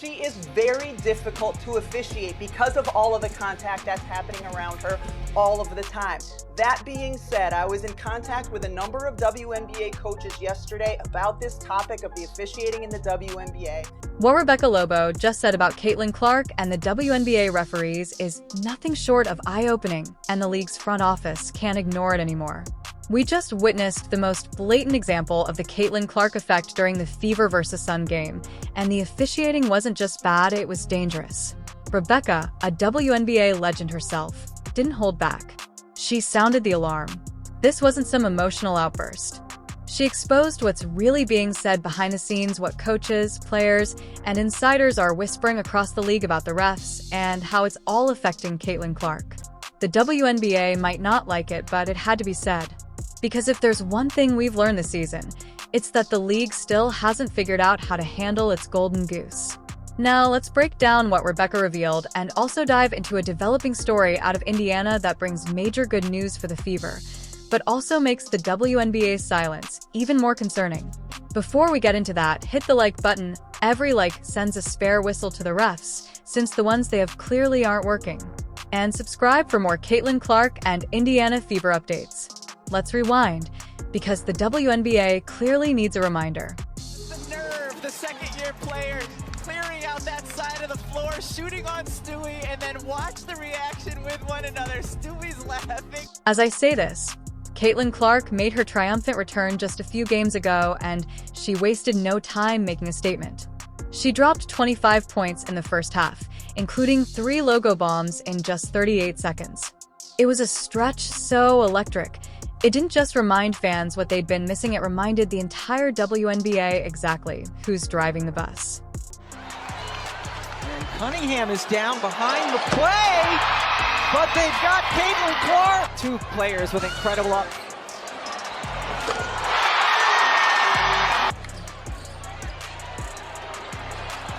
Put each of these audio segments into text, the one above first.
She is very difficult to officiate because of all of the contact that's happening around her all of the time. That being said, I was in contact with a number of WNBA coaches yesterday about this topic of the officiating in the WNBA. What Rebecca Lobo just said about Caitlin Clark and the WNBA referees is nothing short of eye-opening, and the league's front office can't ignore it anymore. We just witnessed the most blatant example of the Caitlin Clark effect during the Fever vs. Sun game, and the officiating wasn't just bad, it was dangerous. Rebecca, a WNBA legend herself, didn't hold back. She sounded the alarm. This wasn't some emotional outburst. She exposed what's really being said behind the scenes, what coaches, players, and insiders are whispering across the league about the refs, and how it's all affecting Caitlin Clark. The WNBA might not like it, but it had to be said. Because if there's one thing we've learned this season, it's that the league still hasn't figured out how to handle its golden goose. Now, let's break down what Rebecca revealed and also dive into a developing story out of Indiana that brings major good news for the Fever, but also makes the WNBA's silence even more concerning. Before we get into that, hit the like button. Every like sends a spare whistle to the refs, since the ones they have clearly aren't working. And subscribe for more Caitlin Clark and Indiana Fever updates. Let's rewind, because the WNBA clearly needs a reminder. The nerve, the second-year player clearing out that side of the floor, shooting on Stewie, and then watch the reaction with one another. Stewie's laughing. As I say this, Caitlin Clark made her triumphant return just a few games ago, and she wasted no time making a statement. She dropped 25 points in the first half, including 3 logo bombs in just 38 seconds. It was a stretch so electric. It didn't just remind fans what they'd been missing, it reminded the entire WNBA exactly who's driving the bus. And Cunningham is down behind the play, but they've got Caitlin Clark. 2 players with incredible up.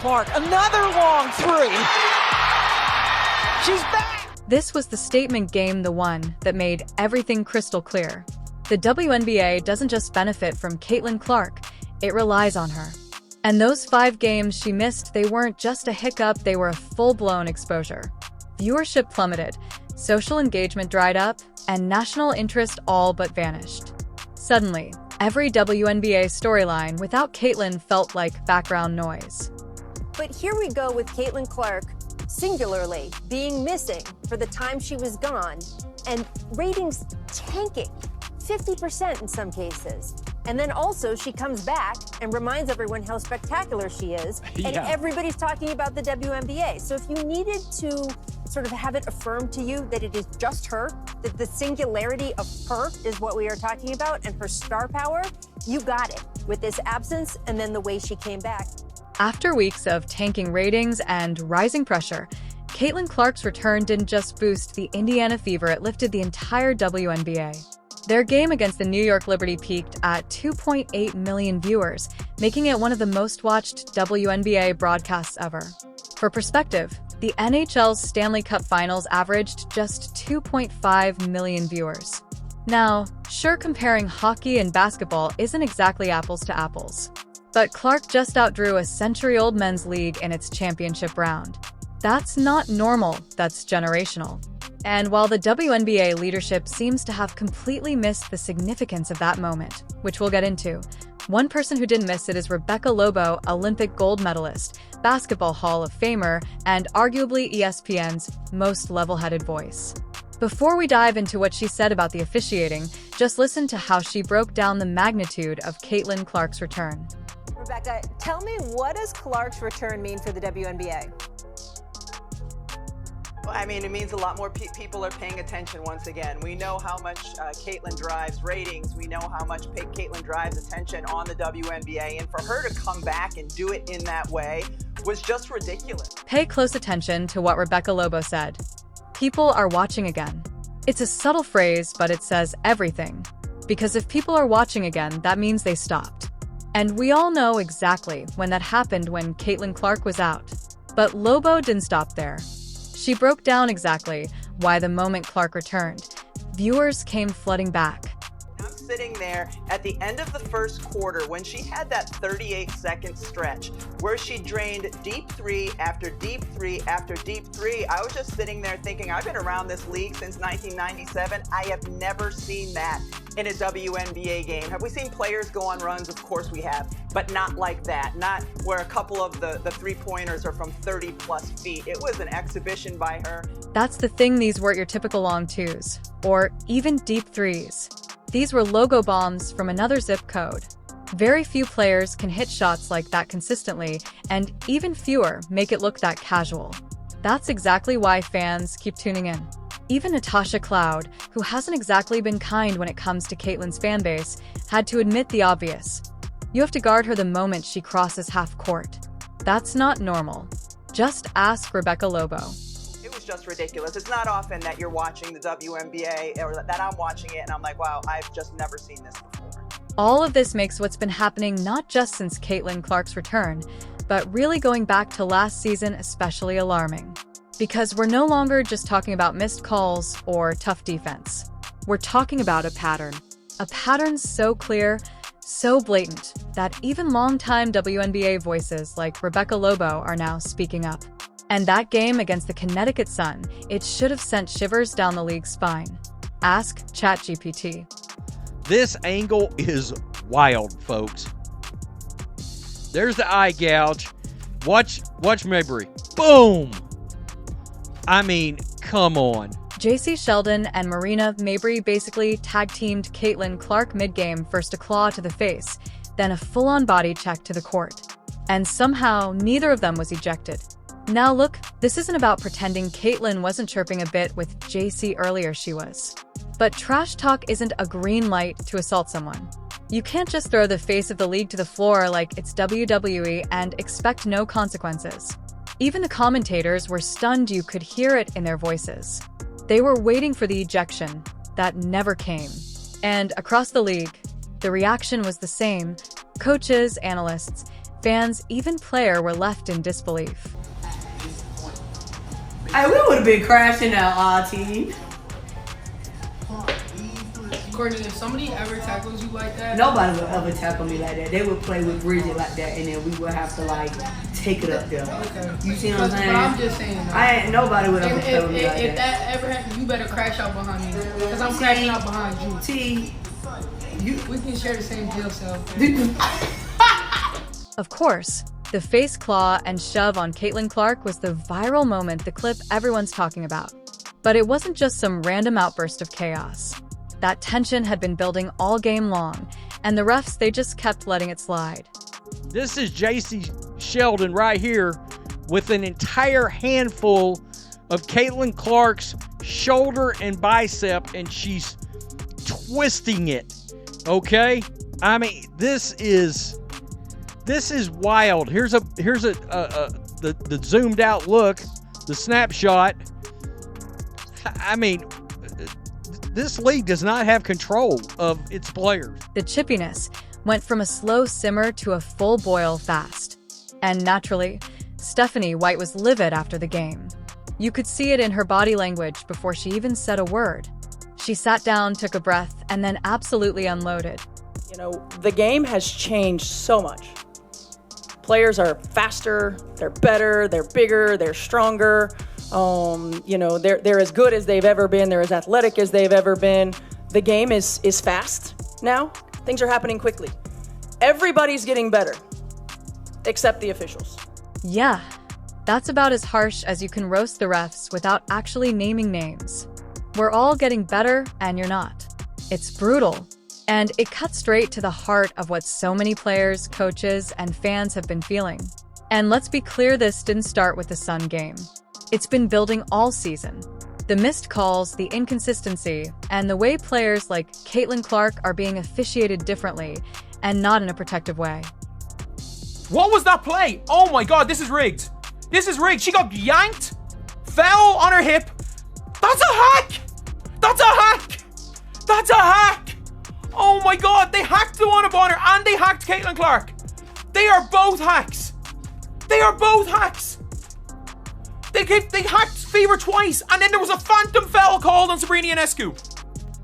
Clark, another long 3. She's back. This was the statement game, the one that made everything crystal clear. The WNBA doesn't just benefit from Caitlin Clark, it relies on her. And those 5 games she missed, they weren't just a hiccup, they were a full-blown exposure. Viewership plummeted, social engagement dried up, and national interest all but vanished. Suddenly, every WNBA storyline without Caitlin felt like background noise. But here we go with Caitlin Clark singularly being missing for the time she was gone, and ratings tanking 50% in some cases. And then also she comes back and reminds everyone how spectacular she is, and everybody's talking about the WNBA. So if you needed to sort of have it affirmed to you that it is just her, that the singularity of her is what we are talking about, and her star power, you got it with this absence and then the way she came back. After weeks of tanking ratings and rising pressure, Caitlin Clark's return didn't just boost the Indiana Fever, it lifted the entire WNBA. Their game against the New York Liberty peaked at 2.8 million viewers, making it one of the most watched WNBA broadcasts ever. For perspective, the NHL's Stanley Cup Finals averaged just 2.5 million viewers. Now, sure, comparing hockey and basketball isn't exactly apples to apples. But Clark just outdrew a century-old men's league in its championship round. That's not normal, that's generational. And while the WNBA leadership seems to have completely missed the significance of that moment, which we'll get into, one person who didn't miss it is Rebecca Lobo, Olympic gold medalist, Basketball Hall of Famer, and arguably ESPN's most level-headed voice. Before we dive into what she said about the officiating, just listen to how she broke down the magnitude of Caitlin Clark's return. Rebecca, tell me, what does Clark's return mean for the WNBA? I mean, it means a lot more people are paying attention once again. We know how much Caitlin drives ratings. We know how much Caitlin drives attention on the WNBA. And for her to come back and do it in that way was just ridiculous. Pay close attention to what Rebecca Lobo said. People are watching again. It's a subtle phrase, but it says everything. Because if people are watching again, that means they stopped. And we all know exactly when that happened, when Caitlin Clark was out. But Lobo didn't stop there. She broke down exactly why the moment Clark returned, viewers came flooding back. I'm sitting there at the end of the first quarter when she had that 38-second stretch where she drained deep three after deep three after deep three. I was just sitting there thinking, I've been around this league since 1997. I have never seen that in a WNBA game. Have we seen players go on runs? Of course we have, but not like that. Not where a couple of the three-pointers are from 30-plus feet. It was an exhibition by her. That's the thing, these weren't your typical long twos, or even deep threes. These were logo bombs from another zip code. Very few players can hit shots like that consistently, and even fewer make it look that casual. That's exactly why fans keep tuning in. Even Natasha Cloud, who hasn't exactly been kind when it comes to Caitlin's fanbase, had to admit the obvious. You have to guard her the moment she crosses half court. That's not normal. Just ask Rebecca Lobo. It was just ridiculous. It's not often that you're watching the WNBA or that I'm watching it and I'm like, wow, I've just never seen this before. All of this makes what's been happening not just since Caitlin Clark's return, but really going back to last season especially alarming. Because we're no longer just talking about missed calls or tough defense. We're talking about a pattern. A pattern so clear, so blatant, that even longtime WNBA voices like Rebecca Lobo are now speaking up. And that game against the Connecticut Sun, it should have sent shivers down the league's spine. Ask ChatGPT. This angle is wild, folks. There's the eye gouge. Watch Mabry. Boom! I mean, come on. JC Sheldon and Marina Mabry basically tag-teamed Caitlin Clark mid-game, first a claw to the face, then a full-on body check to the court. And somehow, neither of them was ejected. Now look, this isn't about pretending Caitlin wasn't chirping a bit with JC earlier, she was. But trash talk isn't a green light to assault someone. You can't just throw the face of the league to the floor like it's WWE and expect no consequences. Even the commentators were stunned, you could hear it in their voices. They were waiting for the ejection. That never came. And across the league, the reaction was the same. Coaches, analysts, fans, even player were left in disbelief. Hey, we would have been crashing our team. Courtney, if somebody ever tackles you like that, Nobody would ever tackle me like that. They would play with Bridget like that, and then we would have to like take it up there. okay. You see what I'm saying? But I'm just saying. Nobody would ever play with me like If that. that ever happened, you better crash out behind me, because I'm crashing out behind you. T, We can share the same jail cell. Of course, the face claw and shove on Caitlin Clark was the viral moment, the clip everyone's talking about. But it wasn't just some random outburst of chaos. That tension had been building all game long, and the refs, they just kept letting it slide. This is JC Sheldon right here with an entire handful of Caitlin Clark's shoulder and bicep, and she's twisting it. Okay? I mean, this is wild. Here's the zoomed out look, the snapshot. I mean, this league does not have control of its players. The chippiness went from a slow simmer to a full boil fast. And naturally, Stephanie White was livid after the game. You could see it in her body language before she even said a word. She sat down, took a breath, and then absolutely unloaded. You know, the game has changed so much. Players are faster, they're better, they're bigger, they're stronger. You know, they're as good as they've ever been. They're as athletic as they've ever been. The game is fast now. Things are happening quickly. Everybody's getting better, except the officials. Yeah, that's about as harsh as you can roast the refs without actually naming names. We're all getting better, and you're not. It's brutal. And it cuts straight to the heart of what so many players, coaches, and fans have been feeling. And let's be clear, this didn't start with the Sun game. It's been building all season. The missed calls, the inconsistency, and the way players like Caitlin Clark are being officiated differently, and not in a protective way. What was that play? Oh my God, this is rigged. This is rigged. She got yanked, fell on her hip. That's a hack! That's a hack! That's a hack! Oh my God, they hacked the one upon her and they hacked Caitlin Clark. They are both hacks. They are both hacks. They hacked Fever twice, and then there was a phantom foul called on Sabrina Ionescu.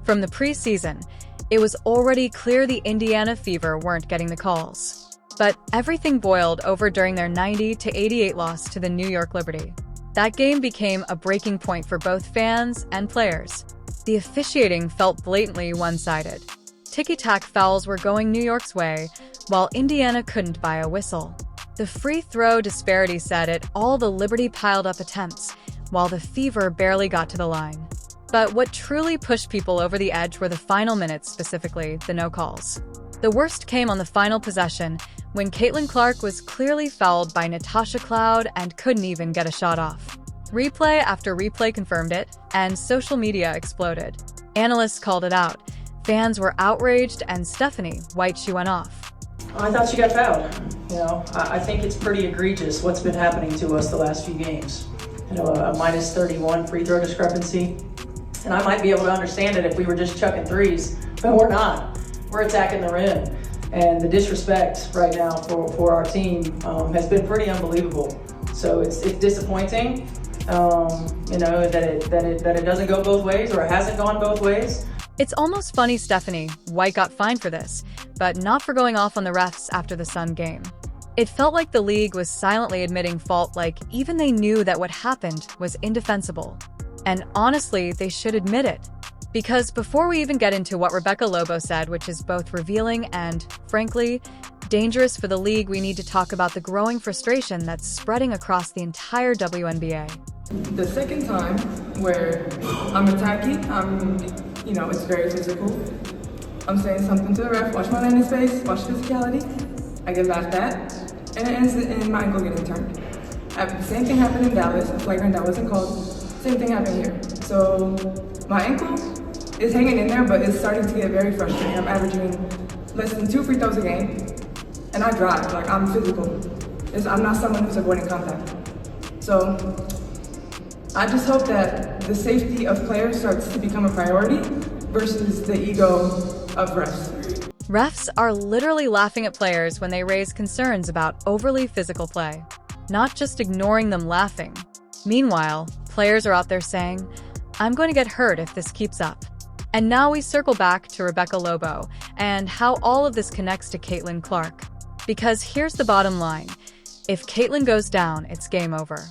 From the preseason, It was already clear the Indiana Fever weren't getting the calls. But everything boiled over during their 90-88 loss to the New York Liberty. That game became a breaking point for both fans and players. The officiating felt blatantly one-sided. Ticky-tack fouls were going New York's way, while Indiana couldn't buy a whistle. The free throw disparity set at all the Liberty piled-up attempts, while the Fever barely got to the line. But what truly pushed people over the edge were the final minutes, specifically the no calls. The worst came on the final possession, when Caitlin Clark was clearly fouled by Natasha Cloud and couldn't even get a shot off. Replay after replay confirmed it, and social media exploded. Analysts called it out. Fans were outraged, and Stephanie, white she went off. I thought she got fouled. I think it's pretty egregious what's been happening to us the last few games. A minus 31 free throw discrepancy. And I might be able to understand it if we were just chucking threes, but we're not. We're attacking the rim. And the disrespect right now for our team has been pretty unbelievable. So it's disappointing, that it doesn't go both ways, or it hasn't gone both ways. It's almost funny Stephanie, white, got fined for this, but not for going off on the refs after the Sun game. It felt like the league was silently admitting fault, like even they knew that what happened was indefensible. And honestly, they should admit it. Because before we even get into what Rebecca Lobo said, which is both revealing and, frankly, dangerous for the league, we need to talk about the growing frustration that's spreading across the entire WNBA. The second time where I'm attacking, it's very physical. I'm saying something to the ref, watch my line in space, watch physicality. I get laughed at, and it ends in my ankle getting turned. The same thing happened in Dallas, a flagrant that wasn't called. Same thing happened here. So my ankle is hanging in there, but it's starting to get very frustrating. I'm averaging less than 2 free throws a game, and I drive, I'm physical. I'm not someone who's avoiding contact. So I just hope that the safety of players starts to become a priority versus the ego of refs. Refs are literally laughing at players when they raise concerns about overly physical play, not just ignoring them laughing. Meanwhile, players are out there saying, "I'm going to get hurt if this keeps up." And now we circle back to Rebecca Lobo and how all of this connects to Caitlin Clark. Because here's the bottom line. If Caitlin goes down, it's game over.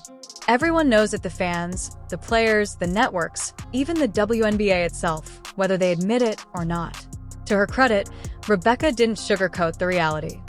Everyone knows it, the fans, the players, the networks, even the WNBA itself, whether they admit it or not. To her credit, Rebecca didn't sugarcoat the reality.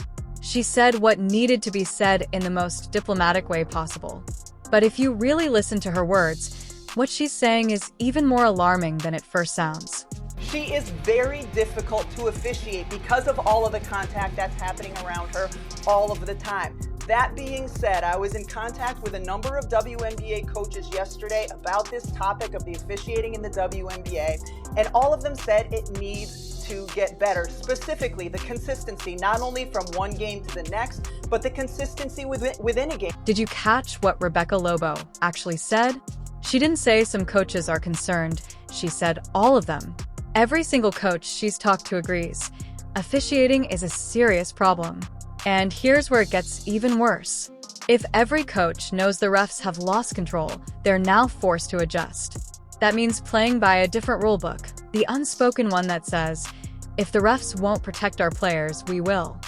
She said what needed to be said in the most diplomatic way possible. But if you really listen to her words, what she's saying is even more alarming than it first sounds. She is very difficult to officiate because of all of the contact that's happening around her all of the time. That being said, I was in contact with a number of WNBA coaches yesterday about this topic of the officiating in the WNBA, and all of them said it needs to get better. Specifically, the consistency, not only from one game to the next, but the consistency within a game. Did you catch what Rebecca Lobo actually said? She didn't say some coaches are concerned. She said all of them. Every single coach she's talked to agrees. Officiating is a serious problem. And here's where it gets even worse. If every coach knows the refs have lost control, they're now forced to adjust. That means playing by a different rulebook, the unspoken one that says, if the refs won't protect our players, we will.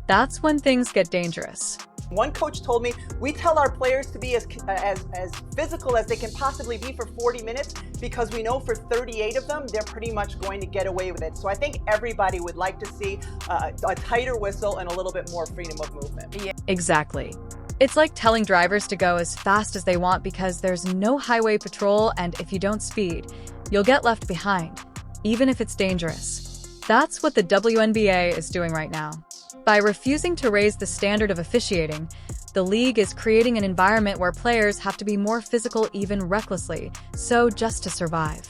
That's when things get dangerous. One coach told me, we tell our players to be as physical as they can possibly be for 40 minutes because we know for 38 of them, they're pretty much going to get away with it. So I think everybody would like to see a tighter whistle and a little bit more freedom of movement. Yeah. Exactly. It's like telling drivers to go as fast as they want because there's no highway patrol, and if you don't speed, you'll get left behind, even if it's dangerous. That's what the WNBA is doing right now. By refusing to raise the standard of officiating, the league is creating an environment where players have to be more physical, even recklessly, so just to survive.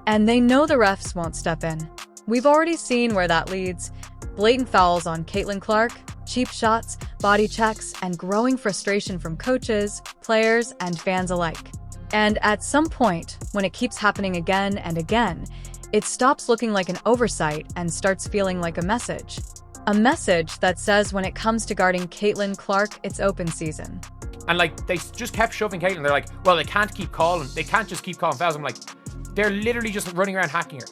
And they know the refs won't step in. We've already seen where that leads. Blatant fouls on Caitlin Clark, cheap shots, body checks, and growing frustration from coaches, players, and fans alike. And at some point, when it keeps happening again and again, it stops looking like an oversight and starts feeling like a message. A message that says when it comes to guarding Caitlin Clark, it's open season. And they just kept shoving Caitlin. They're like, well, they can't keep calling. They can't just keep calling fouls. I'm like, they're literally just running around hacking her.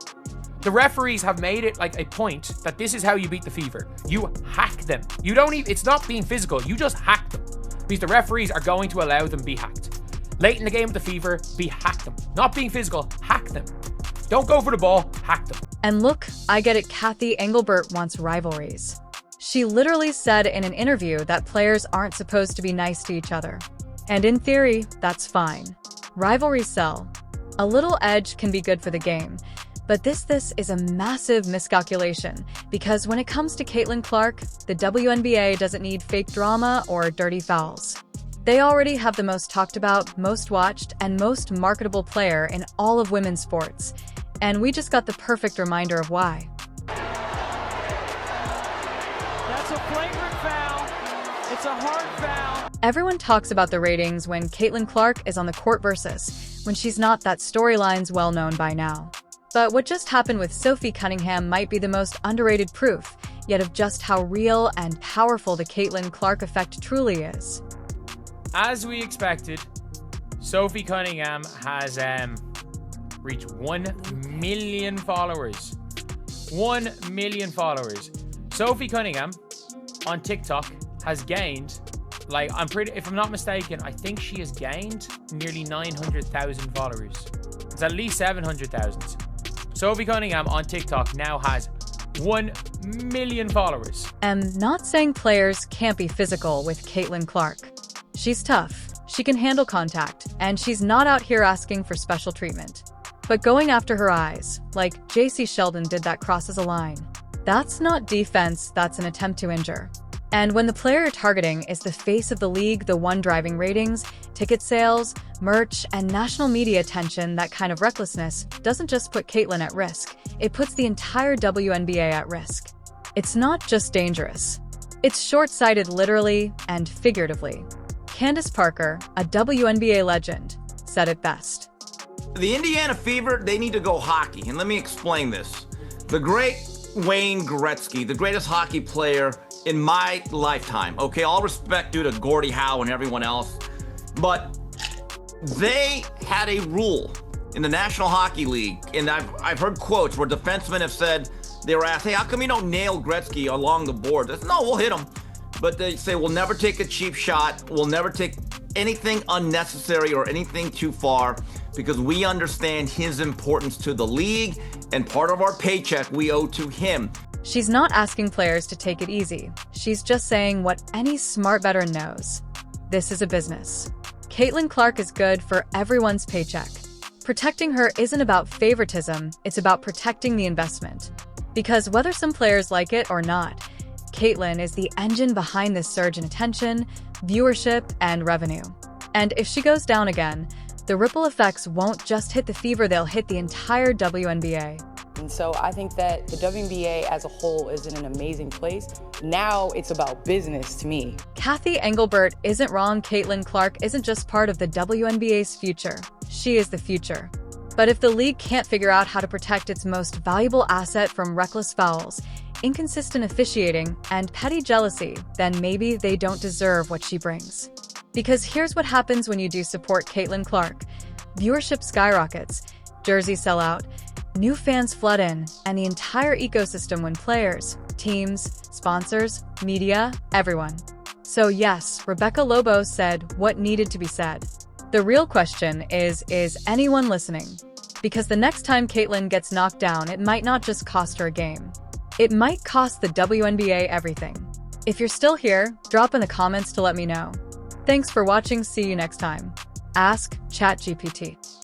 The referees have made it like a point that this is how you beat the fever. You hack them. You don't even, it's not being physical, you just hack them. Because the referees are going to allow them be hacked. Late in the game of the fever, hack them. Not being physical, hack them. Don't go for the ball, hack them. And look, I get it, Kathy Engelbert wants rivalries. She literally said in an interview that players aren't supposed to be nice to each other. And in theory, that's fine. Rivalries sell. A little edge can be good for the game. But this is a massive miscalculation, because when it comes to Caitlin Clark, the WNBA doesn't need fake drama or dirty fouls. They already have the most talked about, most watched, and most marketable player in all of women's sports. And we just got the perfect reminder of why. That's a flagrant foul. It's a hard foul. Everyone talks about the ratings when Caitlin Clark is on the court versus when she's not. That storyline's well known by now. But what just happened with Sophie Cunningham might be the most underrated proof, yet of just how real and powerful the Caitlin Clark effect truly is. As we expected, Sophie Cunningham has reached 1 million followers. 1 million followers. Sophie Cunningham on TikTok has gained, like, if I'm not mistaken, I think she has gained nearly 900,000 followers. It's at least 700,000. Sophie Cunningham on TikTok now has 1 million followers. I'm not saying players can't be physical with Caitlin Clark. She's tough, she can handle contact, and she's not out here asking for special treatment. But going after her eyes, like JC Sheldon did, that crosses a line. That's not defense, that's an attempt to injure. And when the player you're targeting is the face of the league, the one driving ratings, ticket sales, merch, and national media attention, that kind of recklessness doesn't just put Caitlin at risk, it puts the entire WNBA at risk. It's not just dangerous. It's short-sighted literally and figuratively. Candace Parker, a WNBA legend, said it best. The Indiana Fever, they need to go hockey, and let me explain this. The great Wayne Gretzky, the greatest hockey player in my lifetime, okay, all respect due to Gordie Howe and everyone else, but they had a rule in the National Hockey League, and I've heard quotes where defensemen have said, they were asked, hey, how come you don't nail Gretzky along the board? They said, no, we'll hit him. But they say, we'll never take a cheap shot, we'll never take anything unnecessary or anything too far, because we understand his importance to the league, and part of our paycheck we owe to him. She's not asking players to take it easy. She's just saying what any smart veteran knows. This is a business. Caitlin Clark is good for everyone's paycheck. Protecting her isn't about favoritism, it's about protecting the investment. Because whether some players like it or not, Caitlin is the engine behind this surge in attention, viewership, and revenue. And if she goes down again, the ripple effects won't just hit the Fever, they'll hit the entire WNBA. And so I think that the WNBA as a whole is in an amazing place. Now it's about business to me. Kathy Engelbert isn't wrong. Caitlin Clark isn't just part of the WNBA's future. She is the future. But if the league can't figure out how to protect its most valuable asset from reckless fouls, inconsistent officiating, and petty jealousy, then maybe they don't deserve what she brings. Because here's what happens when you do support Caitlin Clark. Viewership skyrockets, jerseys sell out, new fans flood in, and the entire ecosystem when players, teams, sponsors, media, everyone. So yes, Rebecca Lobo said what needed to be said. The real question is anyone listening? Because the next time Caitlin gets knocked down, it might not just cost her a game. It might cost the WNBA everything. If you're still here, drop in the comments to let me know. Thanks for watching, see you next time. Ask ChatGPT.